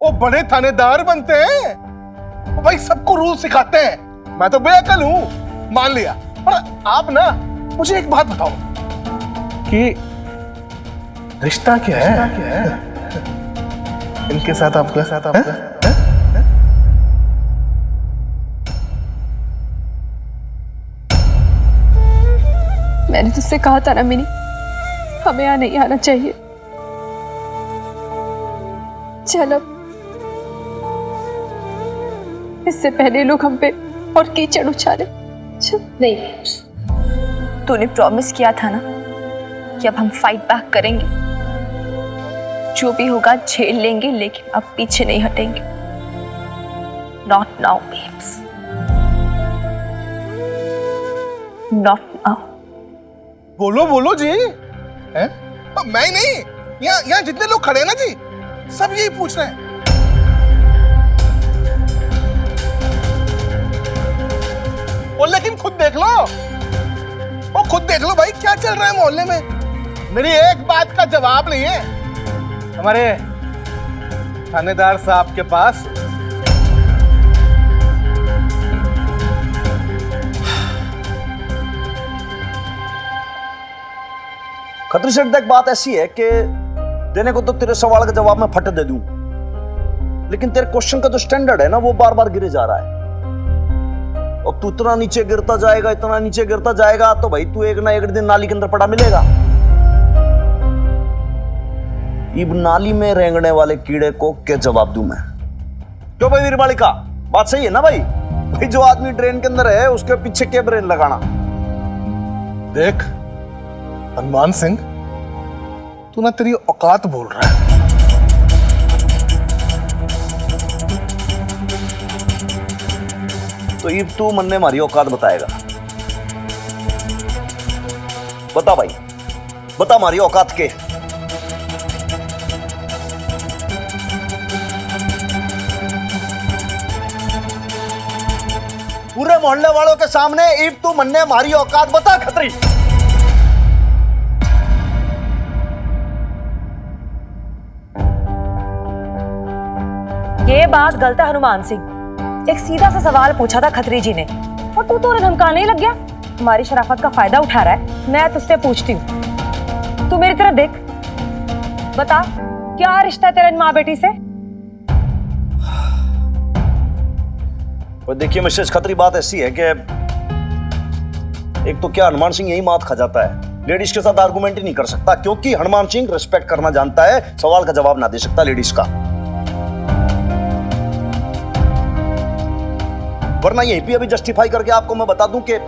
वो बड़े थानेदार बनते हैं, वो भाई सबको रूल सिखाते हैं। मैं तो बेअकल हूं, मान लिया, पर आप ना मुझे एक बात बताओ कि रिश्ता क्या है इनके साथ आपका? मैंने तुझसे कहा था ना मिनी, हमें यहाँ नहीं आना चाहिए। चल अब, इससे पहले लोग हम पे और कीचड़ उछाले। नहीं, तूने प्रॉमिस किया था ना कि अब हम फाइट बैक करेंगे। जो भी होगा झेल लेंगे, लेकिन अब पीछे नहीं हटेंगे। Not now babes, not now. बोलो बोलो जी, हैं? मैं ही नहीं, यहाँ जितने लोग खड़े हैं ना जी, सब यही पूछ रहे हैं। और लेकिन खुद देख लो, वो खुद देख लो भाई क्या चल रहा है मोहल्ले में। मेरी एक बात का जवाब नहीं है हमारे थानेदार साहब के पास। खत्री सेठ, देख बात ऐसी है कि देने को तो तेरे सवाल का जवाब मैं फट दे दूं, लेकिन तेरे क्वेश्चन का जो स्टैंडर्ड है ना वो बार बार गिरे जा रहा है। और तू इतना नीचे गिरता जाएगा तो भाई तू एक ना एक दिन नाली के अंदर पड़ा मिलेगा। इब नाली में रेंगने वाले कीड़े को क्या जवाब दूं मैं? क्यों भाई वीरबालिका, बात सही है ना भाई? भाई जो आदमी ड्रेन के अंदर है उसके पीछे क्या ब्रेन लगाना? देख हनुमान सिंह, तू ना तेरी औकात बोल रहा है। तो इब तू मन ने मारी औकात बताएगा। बता भाई, बता मारी औकात के। पूरे मोहल्ले वालों के सामने इब तू मन ने मारी औकात बता खत्री। ये बात गलत है हनुमान सिंह। एक सीधा सा सवाल पूछा था खत्री जी ने और तू तो उन्हें धमकाने ही लग गया। हमारी शराफत का फायदा उठा रहा है। मैं तुझसे पूछती हूँ, तू मेरी तरफ देख, बता क्या रिश्ता है तेरा इन माँ बेटी से? और देखिए मिसेस खत्री, बात ऐसी है कि एक तो क्या हनुमान सिंह यही मात खा जाता है, लेडीज के साथ आर्गुमेंट ही नहीं कर सकता, क्योंकि हनुमान सिंह रिस्पेक्ट करना जानता है, सवाल का जवाब ना दे सकता लेडीज का। वरना यहीं पे अभी जस्टिफाई करके आपको मैं बता दूं कि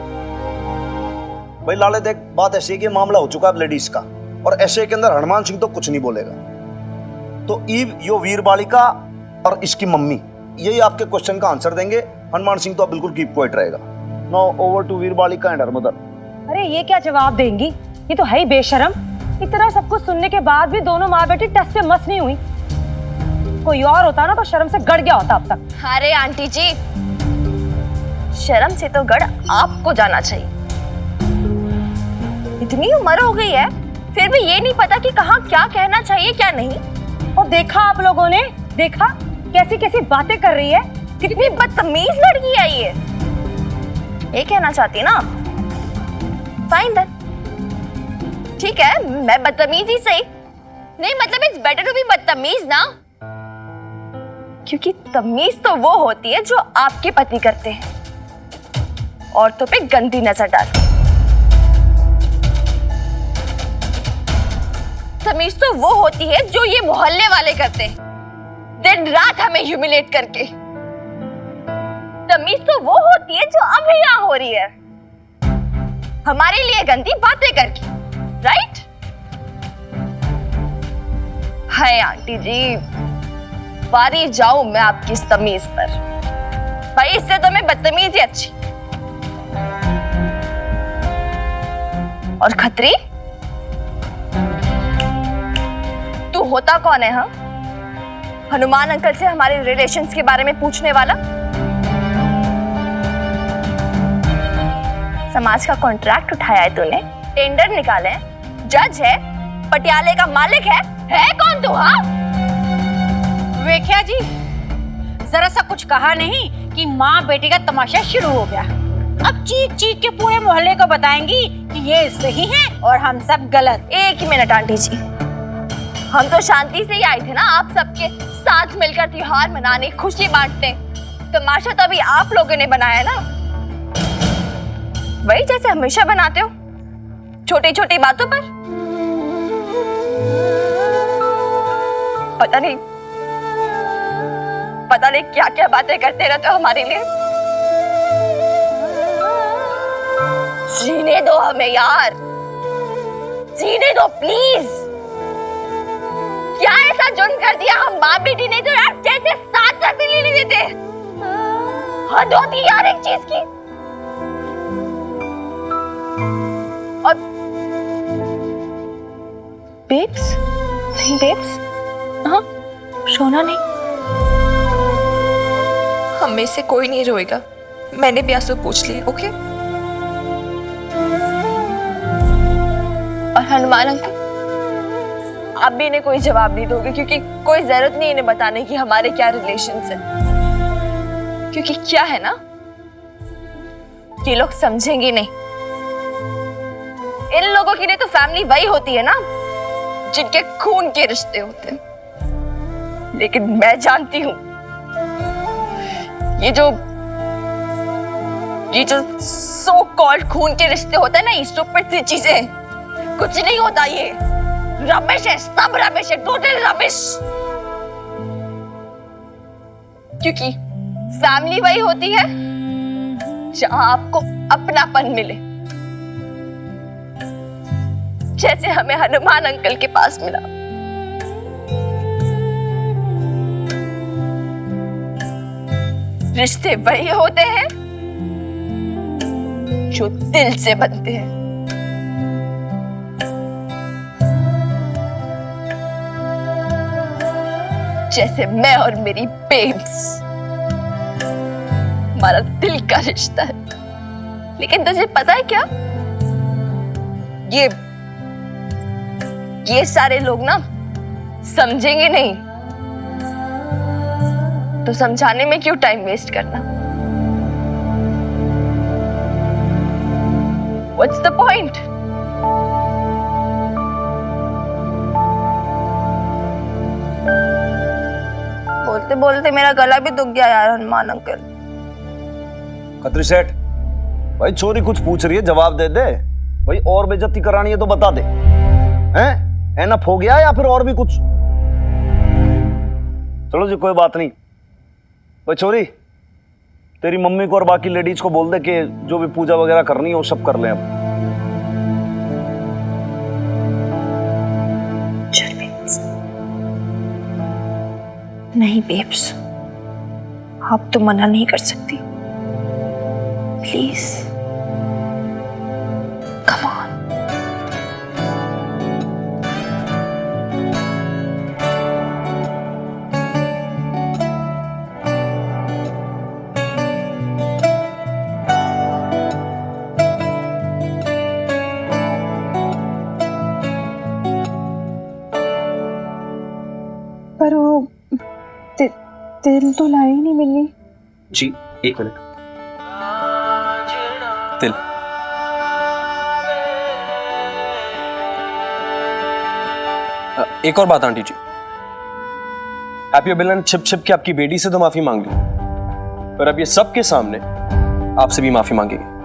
भाई लाले देख, बात ऐसी है कि मामला हो चुका है लेडीज का, और ऐसे के अंदर हनुमान सिंह तो कुछ नहीं बोलेगा। तो ईव, यो वीरबालिका और इसकी मम्मी यही आपके क्वेश्चन का आंसर देंगे। हनुमान सिंह तो बिल्कुल कीप क्वाइट रहेगा। Now over to Veerbalika and her mother. अरे ये क्या जवाब देंगी? ये तो है ही बेशरम। इतना सब कुछ सुनने के बाद भी दोनों माँ बेटी टस से मस नहीं हुई। कोई और होता ना तो शर्म से गड़ गया होता अब तक। अरे आंटी जी, शर्म से तो गड़ आपको जाना चाहिए। इतनी उम्र हो गई है फिर भी ये नहीं पता कि कहाँ क्या कहना चाहिए क्या नहीं। और देखा आप लोगों ने, देखा कैसी कैसी बातें कर रही है। कितनी बदतमीज लड़की है ये कहना चाहती ना? फाइन देन, ठीक है, मैं बदतमीज ही सही। नहीं मतलब इट्स बेटर टू बी बदतमीज ना, क्योंकि तमीज तो वो होती है जो आपके पति करते हैं, औरतों पे गंदी नजर डाल। तमीज तो वो होती है जो ये मोहल्ले वाले करते हैं, दिन रात हमें ह्यूमिलेट करके। तमीज तो वो होती है जो अभी यहाँ हो रही है, हमारे लिए गंदी बातें करके, राइट? हाय आंटी जी, बारी जाऊं मैं आपकी इस तमीज पर। भाई इससे तो मैं बदतमीज ही अच्छी। और खत्री, तू होता कौन है? हाँ, हनुमान अंकल से हमारे रिलेशंस के बारे में पूछने वाला? समाज का कॉन्ट्रैक्ट उठाया है तूने, टेंडर निकाले हैं, जज है, पटियाले का मालिक है कौन तू? हाँ, वेख्या जी, जरा सा कुछ कहा नहीं कि माँ बेटी का तमाशा शुरू हो गया। अब चीख चीख के पूरे मोहल्ले को बताएंगी कि ये सही है और हम सब गलत। एक ही मिनट आंटी जी, हम तो शांति से ही आए थे ना, आप सबके साथ मिलकर त्योहार मनाने, खुशी बांटने। तमाशा तो अभी आप लोगों ने बनाया ना, वही जैसे हमेशा बनाते हो, छोटी छोटी बातों पर। पता नहीं क्या क्या बातें करते रहते हो हमारे लिए। जीने दो हमें यार, जीने दो प्लीज। क्या ऐसा जुर्म कर दिया हम माँ बेटी ने जो यार जैसे साथ साथ ले लिए थे? हद होती यार एक चीज की। और बेब्स, नहीं बेब्स, हाँ रोना नहीं। हम में से कोई नहीं रोएगा, मैंने भी आंसू पूछ लिए। ओके? और हनुमान अंकल, आप भी इन्हें कोई जवाब नहीं दोगे, क्योंकि कोई जरूरत नहीं इन्हें बताने की हमारे क्या रिलेशंस हैं। क्योंकि क्या है ना, ये लोग समझेंगे नहीं। इन लोगों के लिए तो फैमिली वही होती है ना जिनके खून के रिश्ते होते हैं। लेकिन मैं जानती हूं ये जो सो कॉल्ड खून के रिश्ते होते हैं ना, ये स्टूपिड सी चीजें, कुछ नहीं होता। ये रबिश है, सब रबिश है, टोटल रबिश। क्योंकि फैमिली वही होती है जहां आपको अपनापन मिले, जैसे हमें हनुमान अंकल के पास मिला। रिश्ते वही होते हैं जो दिल से बनते हैं। जैसे मैं और मेरी बेब्स, हमारा दिल का रिश्ता है। लेकिन तुझे पता है क्या, ये सारे लोग ना समझेंगे नहीं, तो समझाने में क्यों टाइम वेस्ट करना? What's the point? बोलते बोलते मेरा गला भी दुख गया यार हनुमान अंकल। खत्री सेठ, भाई छोरी कुछ पूछ रही है, जवाब दे दे भाई। और बेइज्जती करानी है तो बता दे। हैं? एनफ हो गया या फिर और भी कुछ? चलो जी कोई बात नहीं। भाई छोरी, तेरी मम्मी को और बाकी लेडीज को बोल दे कि जो भी पूजा वगैरह करनी है वो सब कर लें अब। नहीं बेब्स, आप तो मना नहीं कर सकती। Please come on. पर वो तिल तो लाई नहीं मिली। जी एक मिनट। तिल एक और बात आंटी जी, हैप्पी अभिलन छिप छिप के आपकी बेटी से तो माफी मांग ली, पर अब ये सबके सामने आपसे भी माफी मांगेगी।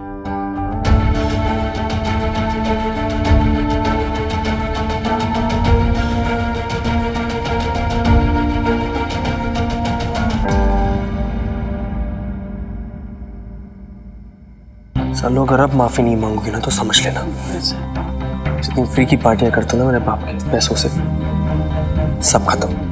सालों अगर अब माफी नहीं मांगोगी ना तो समझ लेना, जितनी फ्री की पार्टियां करते ना मेरे बाप के पैसों से, सब खत्म।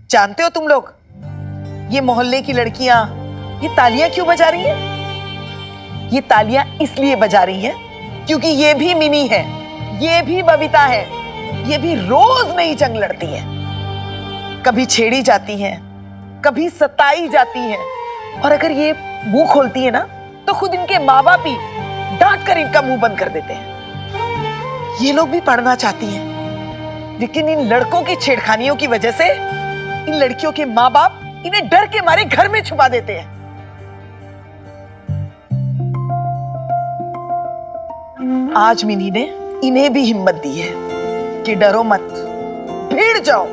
जानते हो तुम लोग ये मोहल्ले की लड़कियां ये तालियां क्यों बजा रही हैं? ये तालियां इसलिए बजा रही हैं क्योंकि ये भी मिनी है, ये भी बबीता है, ये भी रोज नई जंग लड़ती हैं। कभी छेड़ी जाती हैं, कभी सताई जाती हैं, और अगर ये मुंह खोलती है ना तो खुद इनके माँ बाप ही डांट कर इनका मुंह बंद कर देते हैं। ये लोग भी पढ़ना चाहती हैं, लेकिन इन लड़कों की छेड़खानियों की वजह से इन लड़कियों के माँ बाप इन्हें डर के मारे घर में छुपा देते हैं। आज मिनी ने इन्हें भी हिम्मत दी है कि डरो मत, भीड़ जाओ,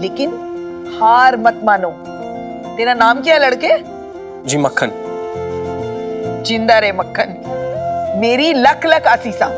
लेकिन हार मत मानो। तेरा नाम क्या है लड़के? जी मक्खन। जिंदा रे मक्खन, मेरी लख लख आसीसा।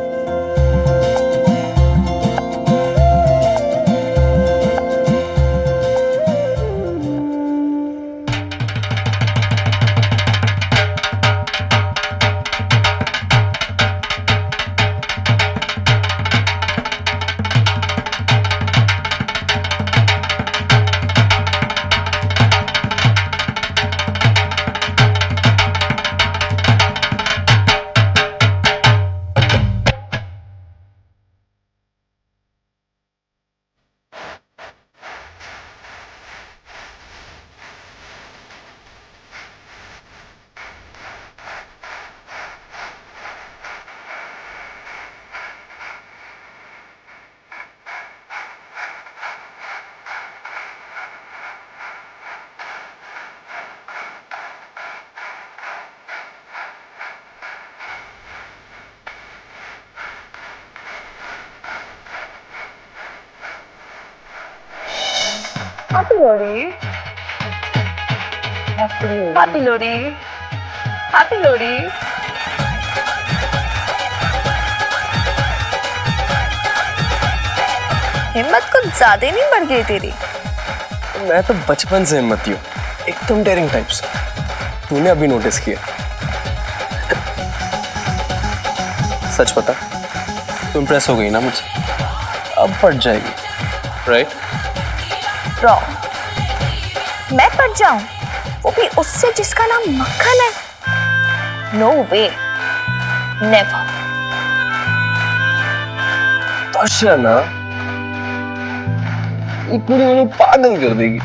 Happy Lodi. Happy Lodi. Happy Lodi. हिम्मत कुछ ज्यादा नहीं बढ़ गई तेरी। मैं तो बचपन से हिम्मती हूँ, एकदम डेयरिंग टाइप्स। तूने अभी नोटिस किया? सच बता, तू इम्प्रेस हो गई ना मुझसे? अब पट जाएगी, राइट? रॉन्ग। मैं पट जाऊं, वो भी उससे जिसका नाम मक्खन है? नो वे, नेवर। तोशना, ये पूरी मुझे पागल कर देगी।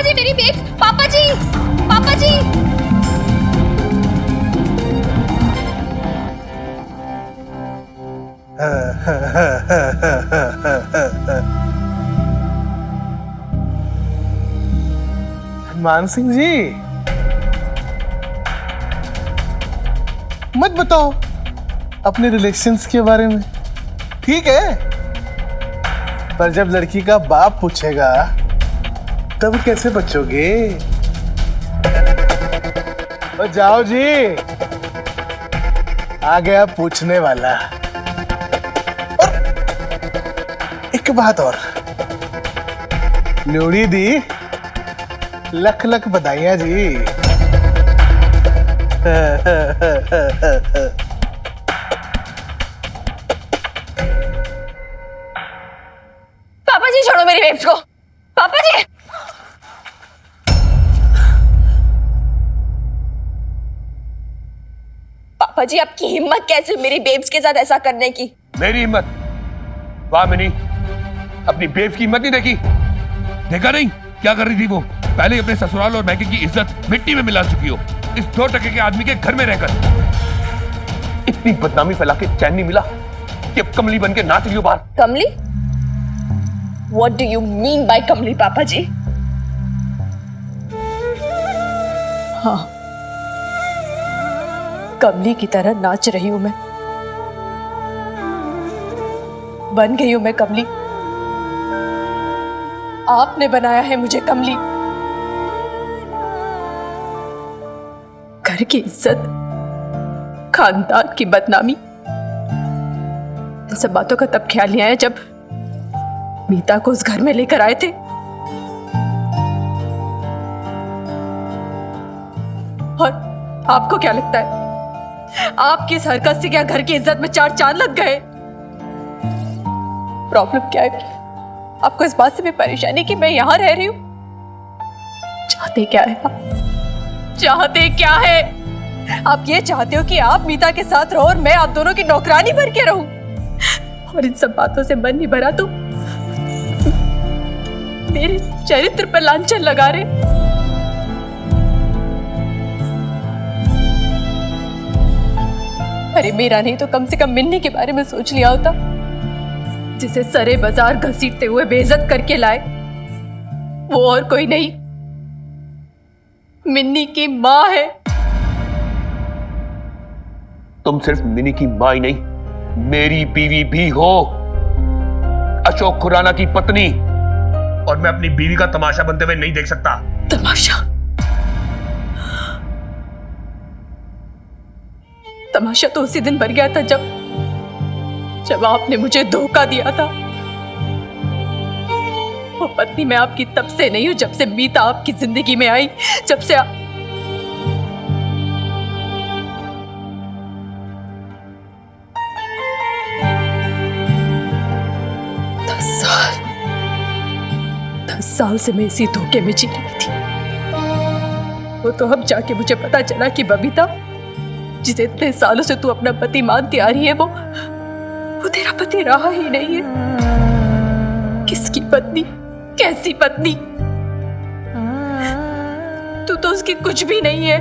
जी मेरी बेब्स, पापा जी, पापा जी। मान सिंह जी, मत बताओ अपने रिलेशंस के बारे में, ठीक है? पर जब लड़की का बाप पूछेगा तब कैसे बचोगे? और जाओ जी, आ गया पूछने वाला। और एक बात और, लोड़ी दी, लख लख बधाइयां जी। पापा जी छोड़ो मेरी बेब्स को, पापा जी। पापा जी आपकी हिम्मत कैसे मेरी बेब्स के साथ ऐसा करने की? मेरी हिम्मत? वाह मिनी, अपनी बेब्स की हिम्मत नहीं देखी? देखा नहीं क्या कर रही थी वो? पहले ही अपने ससुराल और मैके की इज्जत मिट्टी में मिला चुकी हो, इस 2 टके के आदमी के घर में रहकर। इतनी बदनामी फैला के चैन नहीं मिला कि अब कमली बन के नाच रही हो बाहर। कमली? What do you mean by कमली पापा जी? हाँ, कमली की तरह नाच रही हूं मैं, बन गई हूं मैं कमली। आपने बनाया है मुझे कमली। घर की इज्जत, खानदान की बदनामी, इन सब बातों का तब ख्याल नहीं आया जब मीता को उस घर में लेकर आए थे। और आपको क्या लगता है आपकी इस हरकत से क्या घर की इज्जत में 4 चांद लग गए? प्रॉब्लम क्या है आपको इस बात से भी परेशानी कि मैं यहां रह रही हूं? चाहते क्या है आप? चाहते क्या है आप? ये चाहते हो कि आप मीता के साथ रहो और मैं आप दोनों की नौकरानी बन के रहूं? और इन सब बातों से मन नहीं भरा तो मेरे चरित्र पर लांछन लगा रहे। अरे मेरा नहीं तो कम से कम मिन्नी के बारे में सोच लिया होता, जिसे सरे बाजार घसीटते हुए बेइज्जत करके लाए। वो और कोई नहीं, मिन्नी की माँ है। तुम सिर्फ मिनी की मां ही नहीं, मेरी बीवी भी हो, अशोक खुराना की पत्नी। और मैं अपनी बीवी का तमाशा बनते हुए नहीं देख सकता। तमाशा? तमाशा तो उसी दिन बन गया था जब आपने मुझे धोखा दिया था। वो पत्नी मैं आपकी तब से नहीं हूं जब से मीता आपकी जिंदगी में आई, जब से 10 साल से मैं इसी धोखे में जी रही थी। वो तो अब जाके मुझे पता चला कि बबीता, जिसे इतने सालों से तू अपना पति मानती आ रही है, वो तेरा पति रहा ही नहीं है। किसकी पत्नी? कैसी पत्नी? तू तो उसकी कुछ भी नहीं है,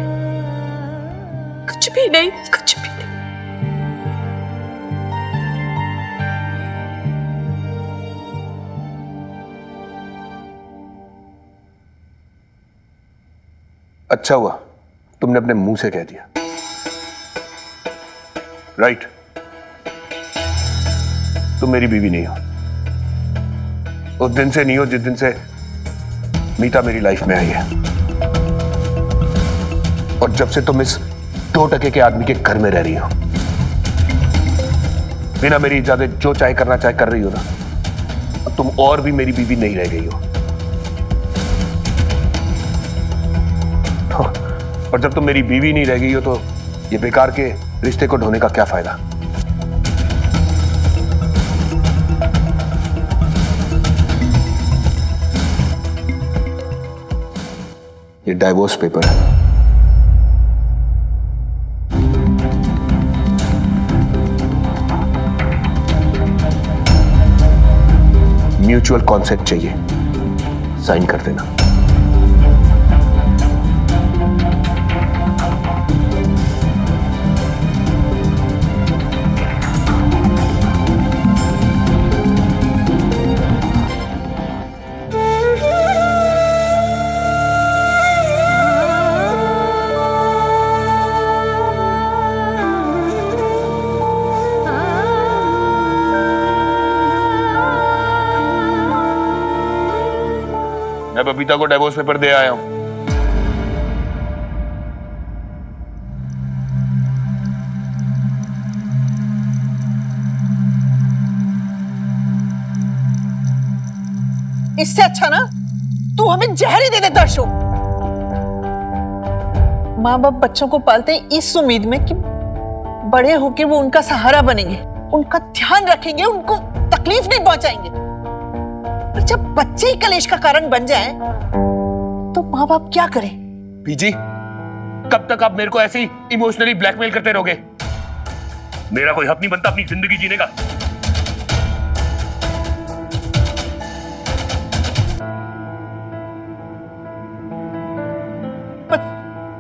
कुछ भी नहीं, कुछ भी नहीं। अच्छा हुआ तुमने अपने मुंह से कह दिया। राइट, तुम मेरी बीवी नहीं हो। उस दिन से नहीं हो जिस दिन से मीता मेरी लाइफ में आई है, और जब से तुम इस 2 टके के आदमी के घर में रह रही हो, बिना मेरी इजाजत जो चाहे करना चाहे कर रही हो ना, अब तुम और भी मेरी बीवी नहीं रह गई हो। और जब तुम मेरी बीवी नहीं रह गई हो तो ये बेकार के रिश्ते को ढोने का क्या फायदा? ये डाइवोर्स पेपर है। म्यूचुअल कॉन्सेंट चाहिए, साइन कर देना। मैं बबीता को डिवोर्स पेपर दे आया हूं। इससे अच्छा ना तू हमें जहर ही दे देता अशोक। माँ बाप बच्चों को पालते हैं इस उम्मीद में कि बड़े होके वो उनका सहारा बनेंगे, उनका ध्यान रखेंगे, उनको तकलीफ नहीं पहुंचाएंगे। और जब बच्चे ही कलेश का कारण बन जाएं, तो माँ बाप क्या करें? बीजी, कब तक आप मेरे को ऐसे ही इमोशनली ब्लैकमेल करते रहोगे? मेरा कोई हक नहीं बनता अपनी जिंदगी जीने का।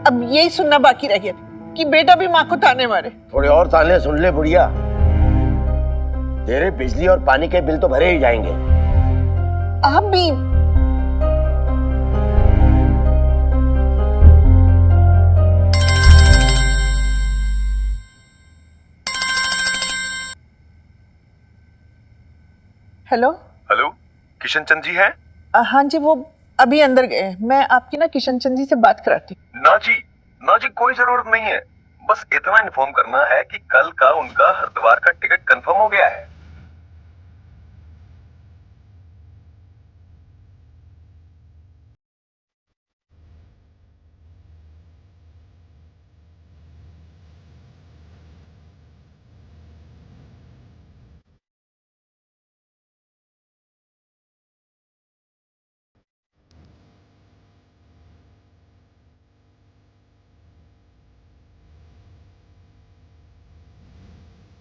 अब यही सुनना बाकी रह गया कि बेटा भी माँ को ताने मारे। थोड़े और ताने सुन ले बुढ़िया, तेरे बिजली और पानी के बिल तो भरे ही जाएंगे। आप भी हेलो हेलो, किशन चंद जी हैं? हाँ जी, वो अभी अंदर गए हैं। मैं आपकी ना किशन चंद जी से बात कराती हूँ। ना जी कोई जरूरत नहीं है। बस इतना इन्फॉर्म करना है कि कल का उनका हरिद्वार का टिकट कंफर्म हो गया है।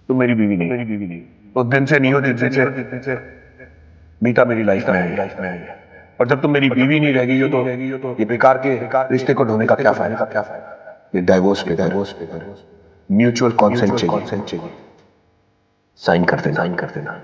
तुम मेरी बीवी नहीं, उस दिन से नहीं हो जिस दिन से मीता मेरी लाइफ में आई है। और जब तुम मेरी बीवी नहीं रहेगी हो तो ये बेकार के रिश्ते को ढोने का क्या फायदा? ये डाइवोर्स पे म्यूचुअल कॉन्सेंट चाहिए। साइन कर देना।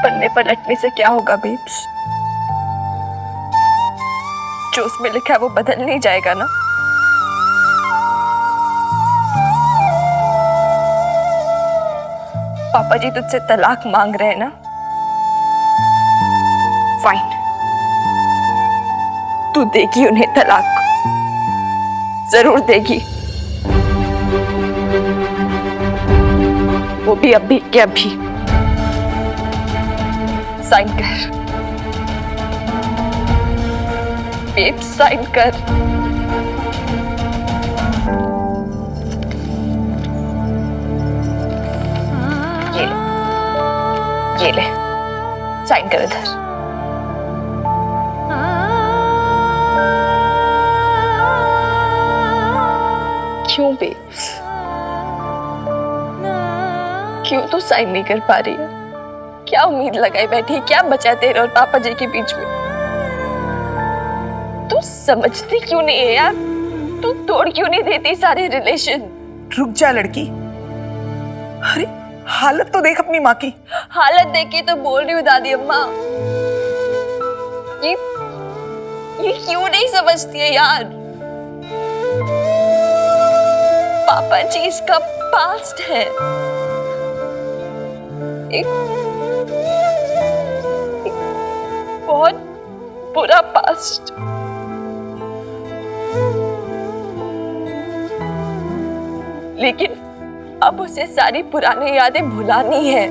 पन्ने पलटने से क्या होगा बेब्स? जो उसमें लिखा है वो बदल नहीं जाएगा ना। पापा जी तुझसे तलाक मांग रहे हैं ना? फाइन, तू देगी उन्हें तलाक, जरूर देगी। वो भी अभी के अभी। साइन कर बेब, साइन कर। ये ले साइन कर इधर। क्यों बेब्स, क्यों तू साइन नहीं कर पा रही है? क्या उम्मीद लगाई बैठी? क्या बचा तेरे और पापा जी के बीच में? तू समझती क्यों नहीं है यार? तू तोड़ क्यों नहीं देती सारे रिलेशन? रुक जा लड़की, अरे हालत तो देख अपनी माँ की। हालत देख के तो बोल रही हूँ दादी अम्मा। ये क्यों नहीं समझती है यार? पापा जी इसका पास्ट है, एक बहुत बुरा पास्ट। लेकिन अब उसे सारी पुरानी यादें भुलानी है,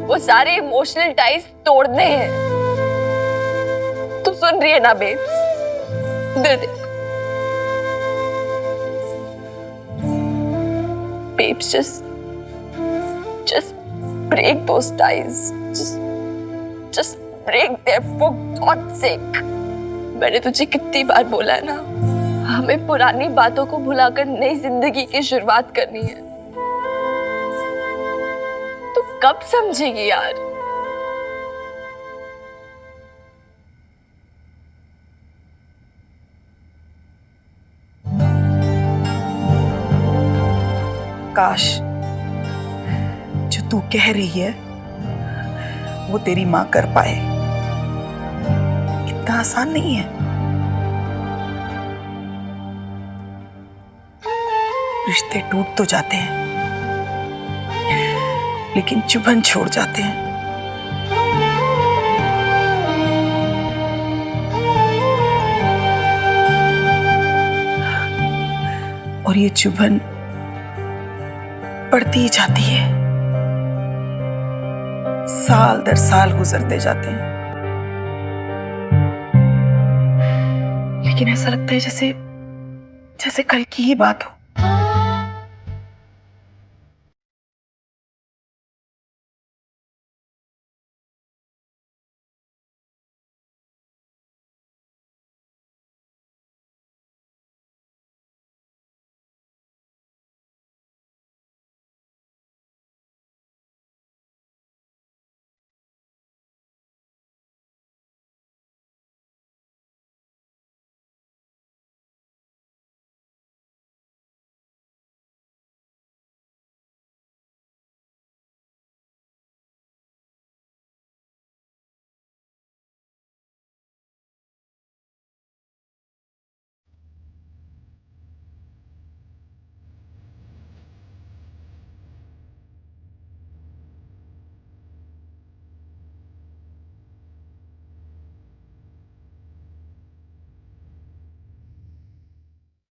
वो सारे इमोशनल टाइज तोड़ने हैं। तू सुन रही है ना babes? They they babes, just break those ties. Just Just break there for God's sake. मैंने तुझे कितनी बार बोला है ना, हमें पुरानी बातों को भुलाकर नई जिंदगी की शुरुआत करनी है। तू कब समझेगी यार? काश जो तू कह रही है वो तेरी मां कर पाए। इतना आसान नहीं है। रिश्ते टूट तो जाते हैं लेकिन चुभन छोड़ जाते हैं। और ये चुभन बढ़ती ही जाती है, साल दर साल गुजरते जाते हैं, लेकिन ऐसा लगता है जैसे जैसे कल की ही बात हो।